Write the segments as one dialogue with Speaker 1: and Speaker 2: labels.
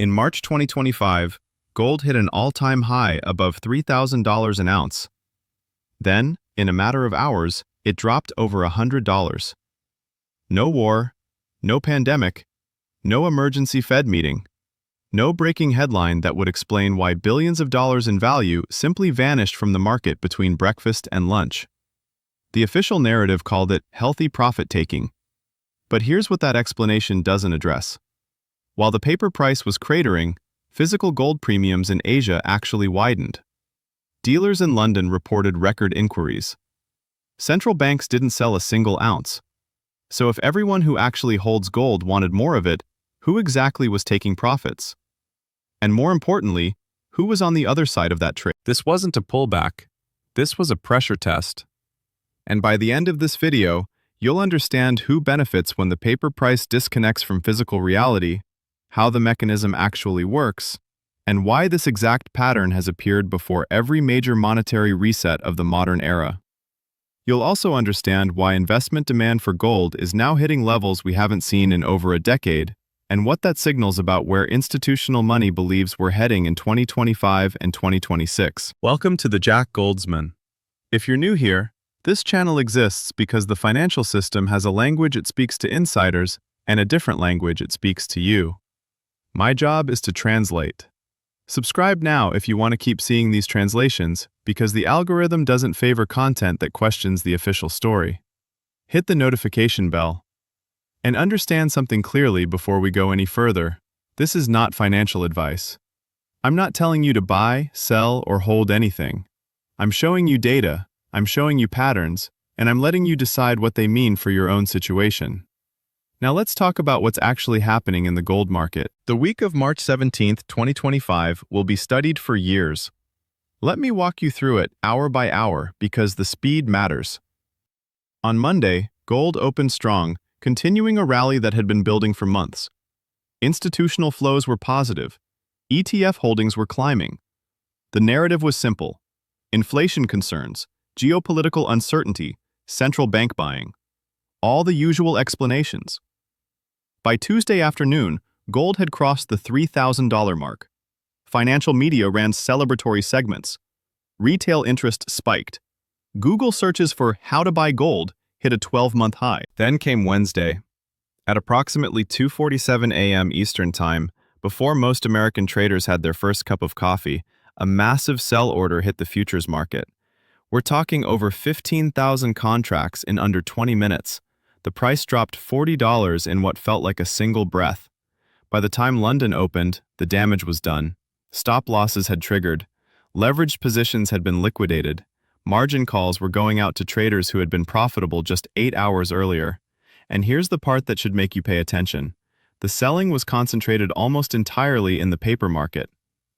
Speaker 1: In March 2025, gold hit an all-time high above $3,000 an ounce. Then, in a matter of hours, it dropped over $100. No war, no pandemic, no emergency Fed meeting, no breaking headline that would explain why billions of dollars in value simply vanished from the market between breakfast and lunch. The official narrative called it healthy profit-taking. But here's what that explanation doesn't address. While the paper price was cratering, physical gold premiums in Asia actually widened. Dealers in London reported record inquiries. Central banks didn't sell a single ounce. So if everyone who actually holds gold wanted more of it, who exactly was taking profits? And more importantly, who was on the other side of that trade? This wasn't a pullback. This was a pressure test. And by the end of this video, you'll understand who benefits when the paper price disconnects from physical reality, how the mechanism actually works, and why this exact pattern has appeared before every major monetary reset of the modern era. You'll also understand why investment demand for gold is now hitting levels we haven't seen in over a decade, and what that signals about where institutional money believes we're heading in 2025 and 2026. Welcome to the Jack Goldsman. If you're new here, this channel exists because the financial system has a language it speaks to insiders and a different language it speaks to you. My job is to translate. Subscribe now if you want to keep seeing these translations, because the algorithm doesn't favor content that questions the official story. Hit the notification bell. And understand something clearly before we go any further. This is not financial advice. I'm not telling you to buy, sell, or hold anything. I'm showing you data, I'm showing you patterns, and I'm letting you decide what they mean for your own situation. Now let's talk about what's actually happening in the gold market. The week of March 17, 2025 will be studied for years. Let me walk you through it hour by hour because the speed matters. On Monday, gold opened strong, continuing a rally that had been building for months. Institutional flows were positive. ETF holdings were climbing. The narrative was simple: inflation concerns, geopolitical uncertainty, central bank buying. All the usual explanations. By Tuesday afternoon, gold had crossed the $3,000 mark. Financial media ran celebratory segments. Retail interest spiked. Google searches for how to buy gold hit a 12-month high. Then came Wednesday. At approximately 2:47 a.m. Eastern Time, before most American traders had their first cup of coffee, a massive sell order hit the futures market. We're talking over 15,000 contracts in under 20 minutes. The price dropped $40 in what felt like a single breath. By the time London opened, the damage was done. Stop losses had triggered. Leveraged positions had been liquidated. Margin calls were going out to traders who had been profitable just 8 hours earlier. And here's the part that should make you pay attention. The selling was concentrated almost entirely in the paper market.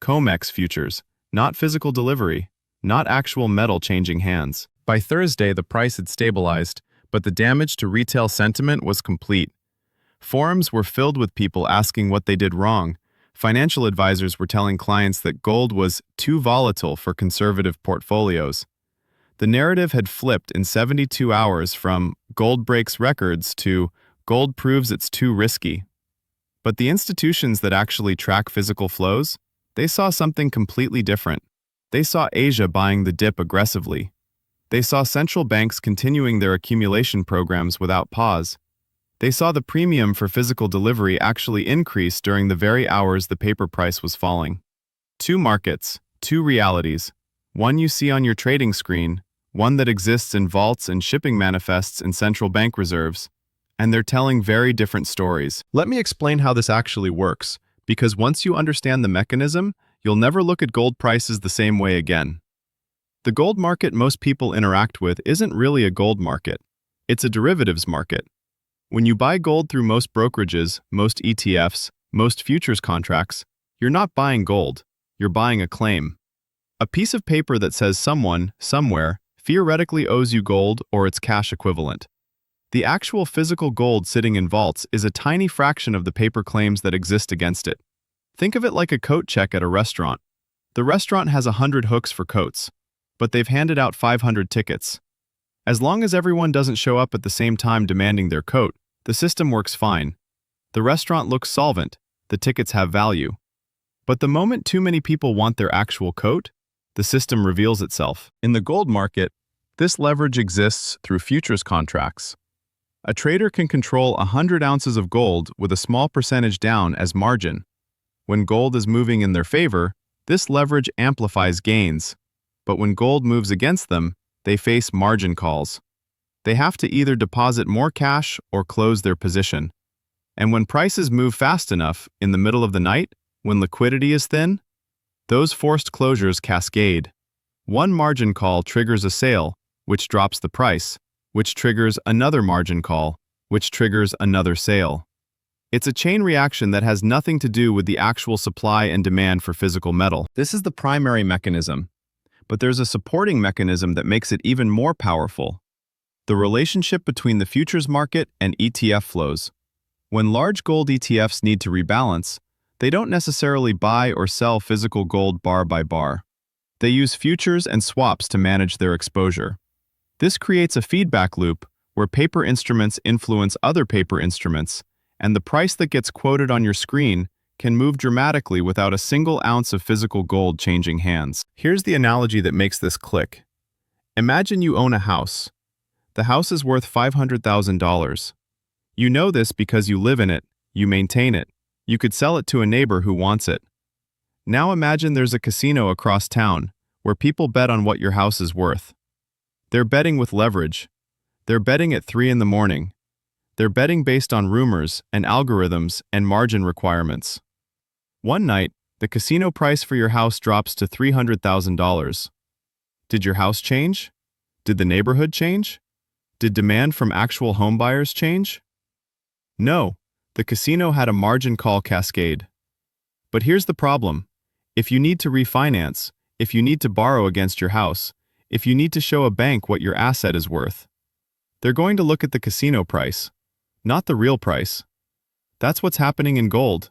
Speaker 1: COMEX futures, not physical delivery, not actual metal changing hands. By Thursday, the price had stabilized, but the damage to retail sentiment was complete. Forums were filled with people asking what they did wrong. Financial advisors were telling clients that gold was too volatile for conservative portfolios. The narrative had flipped in 72 hours from gold breaks records to gold proves it's too risky. But the institutions that actually track physical flows, they saw something completely different. They saw Asia buying the dip aggressively. They saw central banks continuing their accumulation programs without pause. They saw the premium for physical delivery actually increase during the very hours the paper price was falling. Two markets, two realities. One you see on your trading screen, one that exists in vaults and shipping manifests in central bank reserves. And they're telling very different stories. Let me explain how this actually works, because once you understand the mechanism, you'll never look at gold prices the same way again. The gold market most people interact with isn't really a gold market. It's a derivatives market. When you buy gold through most brokerages, most ETFs, most futures contracts, you're not buying gold, you're buying a claim. A piece of paper that says someone, somewhere, theoretically owes you gold or its cash equivalent. The actual physical gold sitting in vaults is a tiny fraction of the paper claims that exist against it. Think of it like a coat check at a restaurant. The restaurant has 100 hooks for coats, but they've handed out 500 tickets. As long as everyone doesn't show up at the same time demanding their coat, the system works fine. The restaurant looks solvent, the tickets have value. But the moment too many people want their actual coat, the system reveals itself. In the gold market, this leverage exists through futures contracts. A trader can control 100 ounces of gold with a small percentage down as margin. When gold is moving in their favor, this leverage amplifies gains. But when gold moves against them, they face margin calls. They have to either deposit more cash or close their position. And when prices move fast enough, in the middle of the night, when liquidity is thin, those forced closures cascade. One margin call triggers a sale, which drops the price, which triggers another margin call, which triggers another sale. It's a chain reaction that has nothing to do with the actual supply and demand for physical metal. This is the primary mechanism, but there's a supporting mechanism that makes it even more powerful. The relationship between the futures market and ETF flows. When large gold ETFs need to rebalance, they don't necessarily buy or sell physical gold bar by bar. They use futures and swaps to manage their exposure. This creates a feedback loop where paper instruments influence other paper instruments, and the price that gets quoted on your screen can move dramatically without a single ounce of physical gold changing hands. Here's the analogy that makes this click. Imagine you own a house. The house is worth $500,000. You know this because you live in it, you maintain it. You could sell it to a neighbor who wants it. Now imagine there's a casino across town where people bet on what your house is worth. They're betting with leverage. They're betting at 3 in the morning. They're betting based on rumors and algorithms and margin requirements. One night, the casino price for your house drops to $300,000. Did your house change? Did the neighborhood change? Did demand from actual home buyers change? No, the casino had a margin call cascade. But here's the problem. If you need to refinance, if you need to borrow against your house, if you need to show a bank what your asset is worth, they're going to look at the casino price, not the real price. That's what's happening in gold.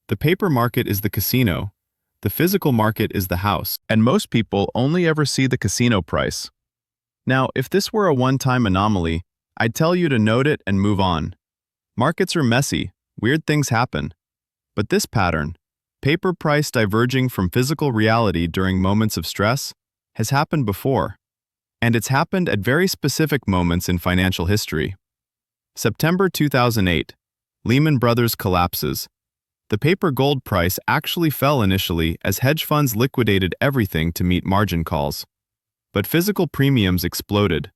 Speaker 1: The paper market is the casino. The physical market is the house. And most people only ever see the casino price. Now, if this were a one-time anomaly, I'd tell you to note it and move on. Markets are messy. Weird things happen. But this pattern, paper price diverging from physical reality during moments of stress, has happened before. And it's happened at very specific moments in financial history. September 2008, Lehman Brothers collapses. The paper gold price actually fell initially as hedge funds liquidated everything to meet margin calls. But physical premiums exploded.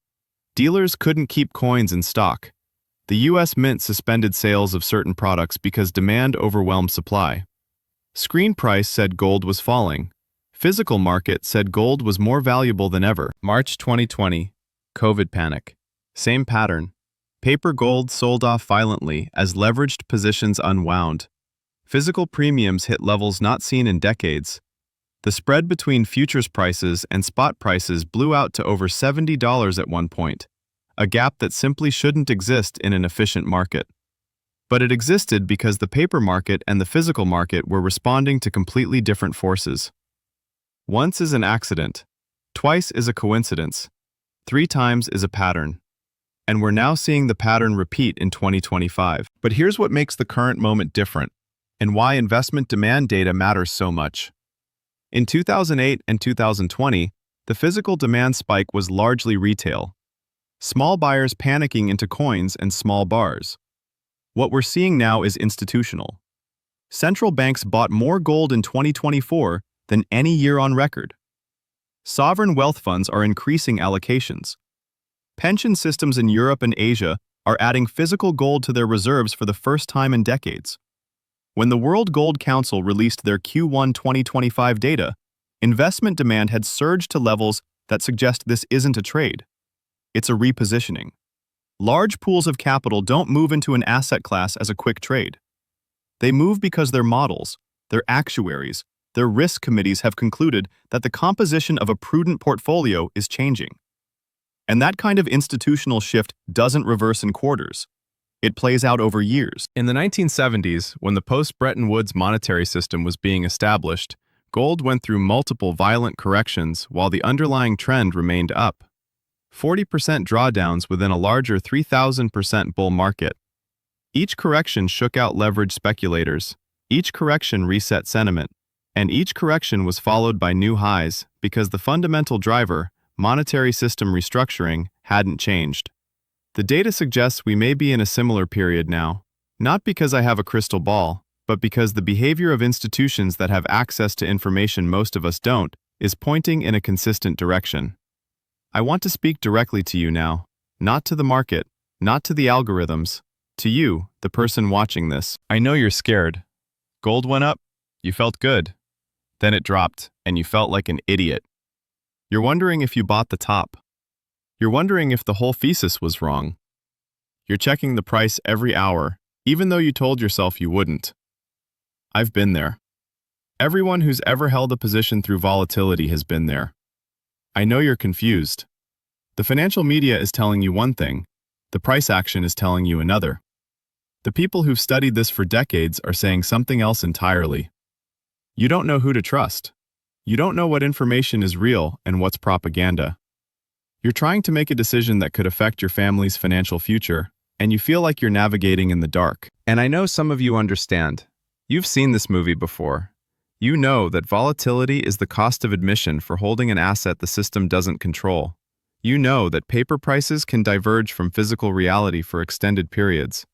Speaker 1: Dealers couldn't keep coins in stock. The U.S. Mint suspended sales of certain products because demand overwhelmed supply. Screen price said gold was falling. Physical market said gold was more valuable than ever. March 2020, COVID panic. Same pattern. Paper gold sold off violently as leveraged positions unwound. Physical premiums hit levels not seen in decades. The spread between futures prices and spot prices blew out to over $70 at one point, a gap that simply shouldn't exist in an efficient market. But it existed because the paper market and the physical market were responding to completely different forces. Once is an accident, twice is a coincidence, 3 times is a pattern. And we're now seeing the pattern repeat in 2025. But here's what makes the current moment different, and why investment demand data matters so much. In 2008 and 2020, the physical demand spike was largely retail. Small buyers panicking into coins and small bars. What we're seeing now is institutional. Central banks bought more gold in 2024 than any year on record. Sovereign wealth funds are increasing allocations. Pension systems in Europe and Asia are adding physical gold to their reserves for the first time in decades. When the World Gold Council released their Q1 2025 data, investment demand had surged to levels that suggest this isn't a trade. It's a repositioning. Large pools of capital don't move into an asset class as a quick trade. They move because their models, their actuaries, their risk committees have concluded that the composition of a prudent portfolio is changing. And that kind of institutional shift doesn't reverse in quarters. It plays out over years. In the 1970s, when the post-Bretton Woods monetary system was being established, gold went through multiple violent corrections while the underlying trend remained up. 40% drawdowns within a larger 3,000% bull market. Each correction shook out leveraged speculators. Each correction reset sentiment. And each correction was followed by new highs because the fundamental driver, monetary system restructuring, hadn't changed. The data suggests we may be in a similar period now, not because I have a crystal ball, but because the behavior of institutions that have access to information most of us don't is pointing in a consistent direction. I want to speak directly to you now, not to the market, not to the algorithms, to you, the person watching this. I know you're scared. Gold went up, you felt good. Then it dropped, and you felt like an idiot. You're wondering if you bought the top. You're wondering if the whole thesis was wrong. You're checking the price every hour, even though you told yourself you wouldn't. I've been there. Everyone who's ever held a position through volatility has been there. I know you're confused. The financial media is telling you one thing, the price action is telling you another. The people who've studied this for decades are saying something else entirely. You don't know who to trust. You don't know what information is real and what's propaganda. You're trying to make a decision that could affect your family's financial future, and you feel like you're navigating in the dark. And I know some of you understand. You've seen this movie before. You know that volatility is the cost of admission for holding an asset the system doesn't control. You know that paper prices can diverge from physical reality for extended periods.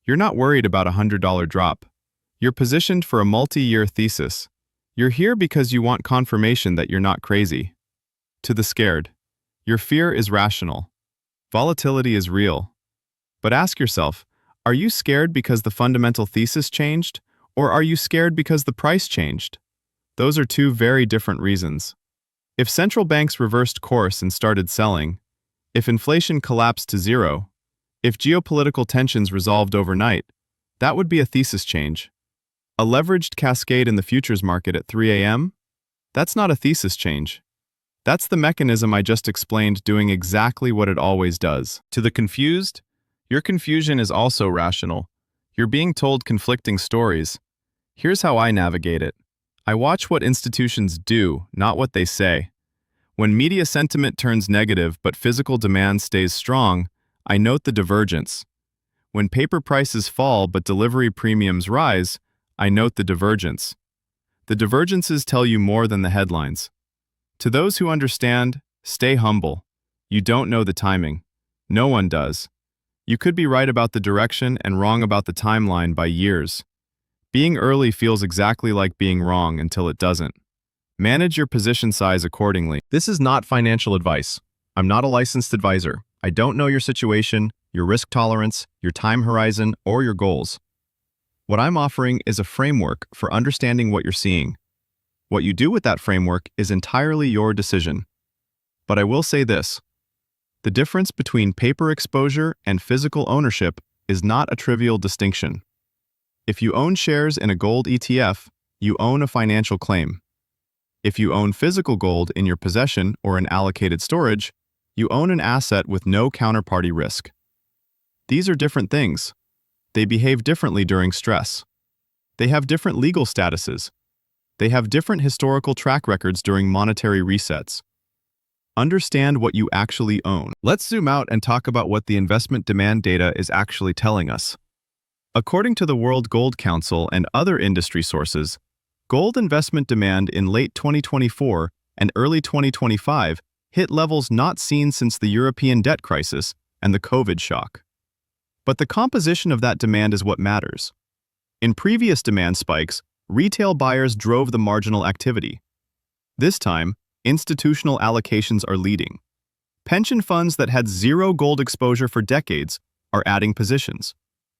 Speaker 1: You're not worried about a $100 drop. You're positioned for a multi-year thesis. You're here because you want confirmation that you're not crazy. To the scared, your fear is rational. Volatility is real. But ask yourself, are you scared because the fundamental thesis changed, or are you scared because the price changed? Those are two very different reasons. If central banks reversed course and started selling, if inflation collapsed to zero, if geopolitical tensions resolved overnight, that would be a thesis change. A leveraged cascade in the futures market at 3 a.m.? That's not a thesis change. That's the mechanism I just explained doing exactly what it always does. To the confused, your confusion is also rational. You're being told conflicting stories. Here's how I navigate it. I watch what institutions do, not what they say. When media sentiment turns negative but physical demand stays strong, I note the divergence. When paper prices fall but delivery premiums rise, I note the divergence. The divergences tell you more than the headlines. To those who understand, stay humble. You don't know the timing. No one does. You could be right about the direction and wrong about the timeline by years. Being early feels exactly like being wrong until it doesn't. Manage your position size accordingly. This is not financial advice. I'm not a licensed advisor. I don't know your situation, your risk tolerance, your time horizon, or your goals. What I'm offering is a framework for understanding what you're seeing. What you do with that framework is entirely your decision. But I will say this. The difference between paper exposure and physical ownership is not a trivial distinction. If you own shares in a gold ETF, you own a financial claim. If you own physical gold in your possession or in allocated storage, you own an asset with no counterparty risk. These are different things. They behave differently during stress. They have different legal statuses. They have different historical track records during monetary resets. Understand what you actually own. Let's zoom out and talk about what the investment demand data is actually telling us. According to the World Gold Council and other industry sources, gold investment demand in late 2024 and early 2025 hit levels not seen since the European debt crisis and the COVID shock. But the composition of that demand is what matters. In previous demand spikes, retail buyers drove the marginal activity. This time, institutional allocations are leading. Pension funds that had zero gold exposure for decades are adding positions.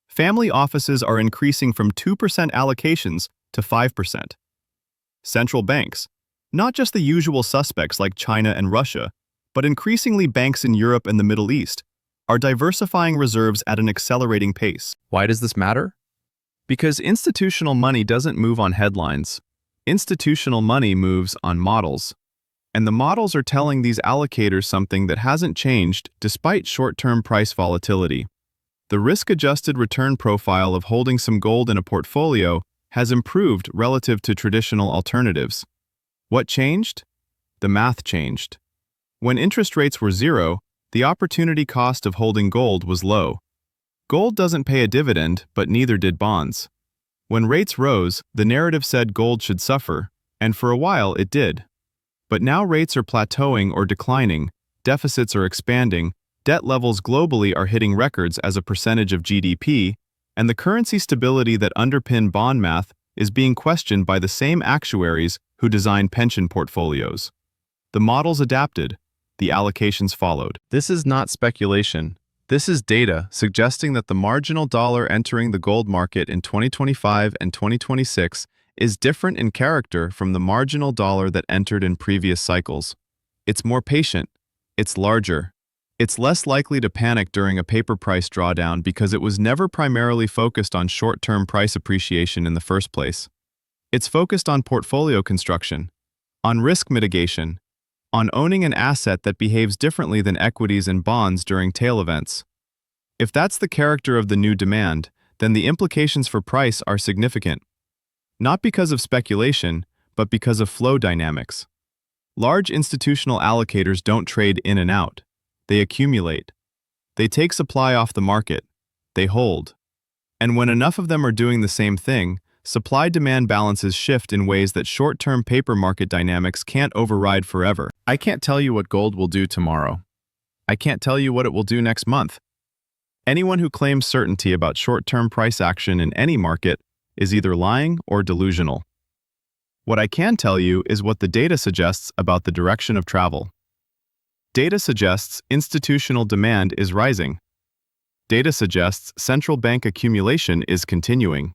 Speaker 1: Family offices are increasing from 2% allocations to 5%. Central banks, not just the usual suspects like China and Russia, but increasingly banks in Europe and the Middle East, are diversifying reserves at an accelerating pace. Why does this matter? Because institutional money doesn't move on headlines. Institutional money moves on models. And the models are telling these allocators something that hasn't changed despite short-term price volatility. The risk-adjusted return profile of holding some gold in a portfolio has improved relative to traditional alternatives. What changed? The math changed. When interest rates were zero, the opportunity cost of holding gold was low. Gold doesn't pay a dividend, but neither did bonds. When rates rose, the narrative said gold should suffer, And for a while it did. But now rates are plateauing or declining, deficits are expanding, debt levels globally are hitting records as a percentage of GDP, and the currency stability that underpin bond math is being questioned by the same actuaries who design pension portfolios. The models adapted, the allocations followed. This is not speculation. This is data suggesting that the marginal dollar entering the gold market in 2025 and 2026 is different in character from the marginal dollar that entered in previous cycles. It's more patient. It's larger. It's less likely to panic during a paper price drawdown because it was never primarily focused on short-term price appreciation in the first place. It's focused on portfolio construction, on risk mitigation, on owning an asset that behaves differently than equities and bonds during tail events. If that's the character of the new demand, then the implications for price are significant. Not because of speculation, but because of flow dynamics. Large institutional allocators don't trade in and out. They accumulate. They take supply off the market. They hold. And when enough of them are doing the same thing, supply-demand balances shift in ways that short-term paper market dynamics can't override forever. I can't tell you what gold will do tomorrow. I can't tell you what it will do next month. Anyone who claims certainty about short-term price action in any market is either lying or delusional. What I can tell you is what the data suggests about the direction of travel. Data suggests institutional demand is rising. Data suggests central bank accumulation is continuing.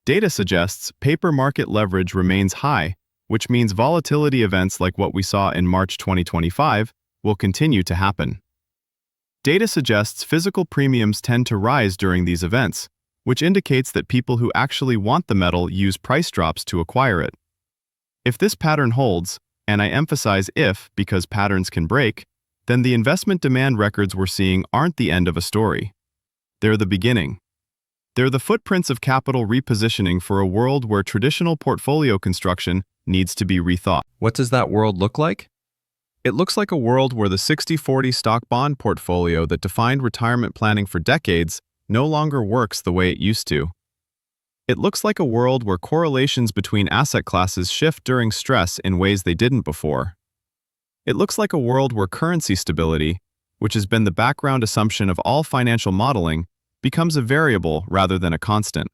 Speaker 1: Data suggests paper market leverage remains high, which means volatility events like what we saw in March 2025 will continue to happen. Data suggests physical premiums tend to rise during these events, which indicates that people who actually want the metal use price drops to acquire it. If this pattern holds, and I emphasize if because patterns can break, then the investment demand records we're seeing aren't the end of a story. They're the beginning. They're the footprints of capital repositioning for a world where traditional portfolio construction needs to be rethought. What does that world look like? It looks like a world where the 60-40 stock bond portfolio that defined retirement planning for decades no longer works the way it used to. It looks like a world where correlations between asset classes shift during stress in ways they didn't before. It looks like a world where currency stability, which has been the background assumption of all financial modeling, becomes a variable rather than a constant.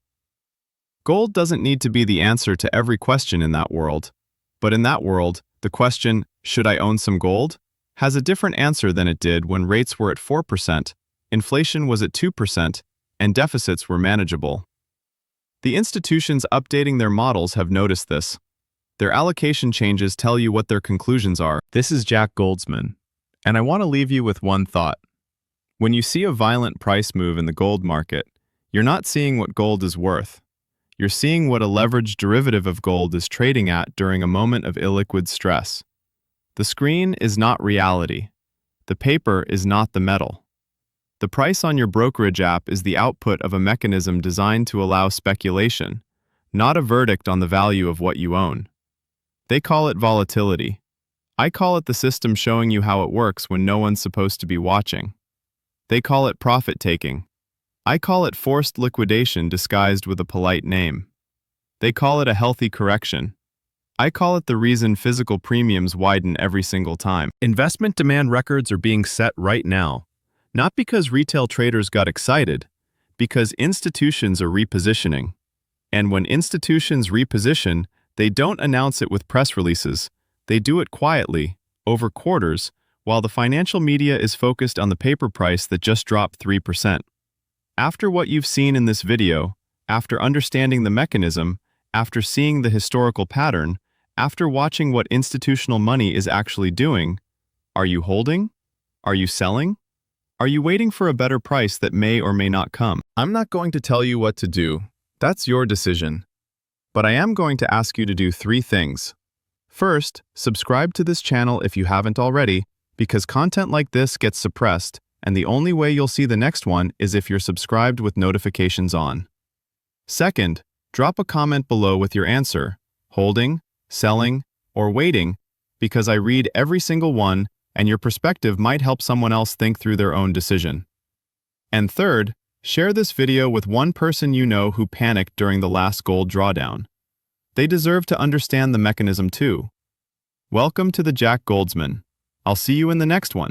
Speaker 1: Gold doesn't need to be the answer to every question in that world, but in that world, the question, should I own some gold, has a different answer than it did when rates were at 4%, inflation was at 2%, and deficits were manageable. The institutions updating their models have noticed this. Their allocation changes tell you what their conclusions are. This is Jack Goldsman, and I want to leave you with one thought. When you see a violent price move in the gold market, you're not seeing what gold is worth. You're seeing what a leveraged derivative of gold is trading at during a moment of illiquid stress. The screen is not reality. The paper is not the metal. The price on your brokerage app is the output of a mechanism designed to allow speculation, not a verdict on the value of what you own. They call it volatility. I call it the system showing you how it works when no one's supposed to be watching. They call it profit-taking. I call it forced liquidation disguised with a polite name. They call it a healthy correction. I call it the reason physical premiums widen every single time. Investment demand records are being set right now. Not because retail traders got excited, because institutions are repositioning. And when institutions reposition, they don't announce it with press releases. They do it quietly, over quarters, while the financial media is focused on the paper price that just dropped 3%. After what you've seen in this video, after understanding the mechanism, after seeing the historical pattern, after watching what institutional money is actually doing, are you holding? Are you selling? Are you waiting for a better price that may or may not come? I'm not going to tell you what to do. That's your decision. But I am going to ask you to do 3 things. First, subscribe to this channel if you haven't already, because content like this gets suppressed, and the only way you'll see the next one is if you're subscribed with notifications on. Second, drop a comment below with your answer, holding, selling, or waiting, because I read every single one, and your perspective might help someone else think through their own decision. And third, share this video with one person you know who panicked during the last gold drawdown. They deserve to understand the mechanism too. Welcome to the Jack Goldsman. I'll see you in the next one.